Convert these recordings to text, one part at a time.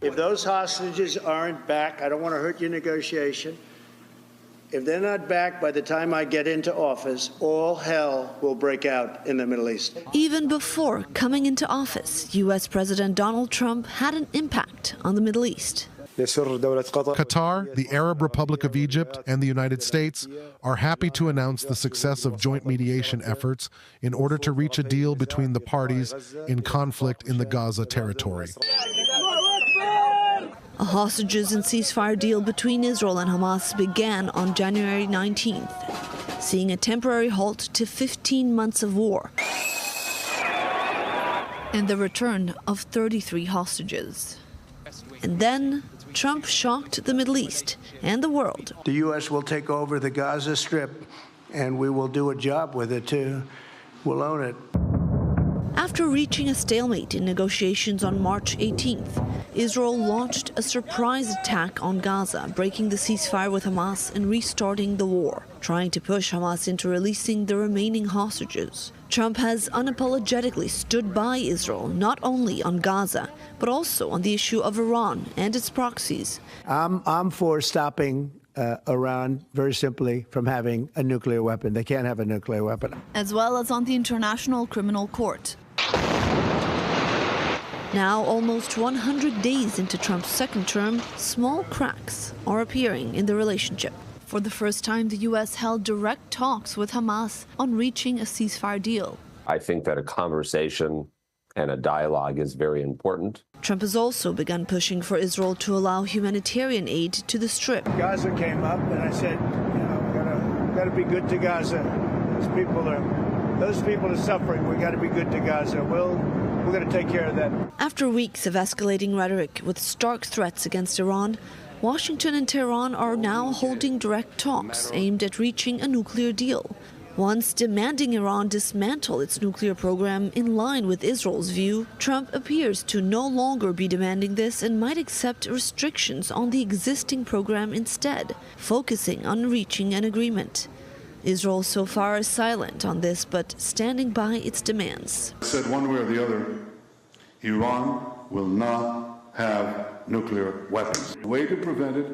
If those hostages aren't back, I don't want to hurt your negotiation. If they're not back by the time I get into office, all hell will break out in the Middle East. Even before coming into office, U.S. President Donald Trump had an impact on the Middle East. Qatar, the Arab Republic of Egypt, and the United States are happy to announce the success of joint mediation efforts in order to reach a deal between the parties in conflict in the Gaza territory. A hostages and ceasefire deal between Israel and Hamas began on January 19th, seeing a temporary halt to 15 months of war and the return of 33 hostages. And then Trump shocked the Middle East and the world. The U.S. will take over the Gaza Strip, and we will do a job with it, too. We'll own it. After reaching a stalemate in negotiations on March 18th, Israel launched a surprise attack on Gaza, breaking the ceasefire with Hamas and restarting the war, trying to push Hamas into releasing the remaining hostages. Trump has unapologetically stood by Israel, not only on Gaza, but also on the issue of Iran and its proxies. I'm for stopping Iran, very simply, from having a nuclear weapon. They can't have a nuclear weapon. As well as on the International Criminal Court. Now, almost 100 days into Trump's second term, small cracks are appearing in the relationship. For the first time, the U.S. held direct talks with Hamas on reaching a ceasefire deal. I think that a conversation and a dialogue is very important. Trump has also begun pushing for Israel to allow humanitarian aid to the Strip. Gaza came up, and I said, we got to be good to Gaza. Those people are suffering. We got to be good to Gaza. We're going to take care of that. After weeks of escalating rhetoric with stark threats against Iran, Washington and Tehran are now holding direct talks aimed at reaching a nuclear deal. Once demanding Iran dismantle its nuclear program in line with Israel's view, Trump appears to no longer be demanding this and might accept restrictions on the existing program instead, focusing on reaching an agreement. Israel so far is silent on this, but standing by its demands. I said one way or the other, Iran will not have nuclear weapons. The way to prevent it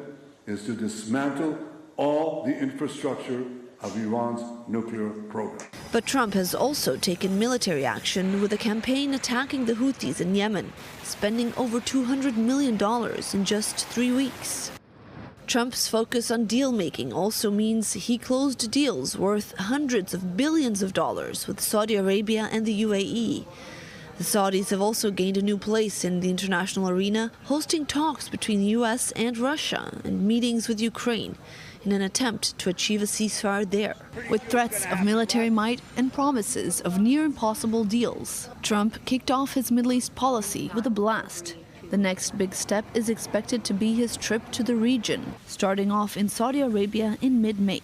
is to dismantle all the infrastructure of Iran's nuclear program. But Trump has also taken military action with a campaign attacking the Houthis in Yemen, spending over $200 million in just 3 weeks. Trump's focus on deal-making also means he closed deals worth hundreds of billions of dollars with Saudi Arabia and the UAE. The Saudis have also gained a new place in the international arena, hosting talks between the U.S. and Russia and meetings with Ukraine in an attempt to achieve a ceasefire there. With threats of military might and promises of near-impossible deals, Trump kicked off his Middle East policy with a blast. The next big step is expected to be his trip to the region, starting off in Saudi Arabia in mid-May.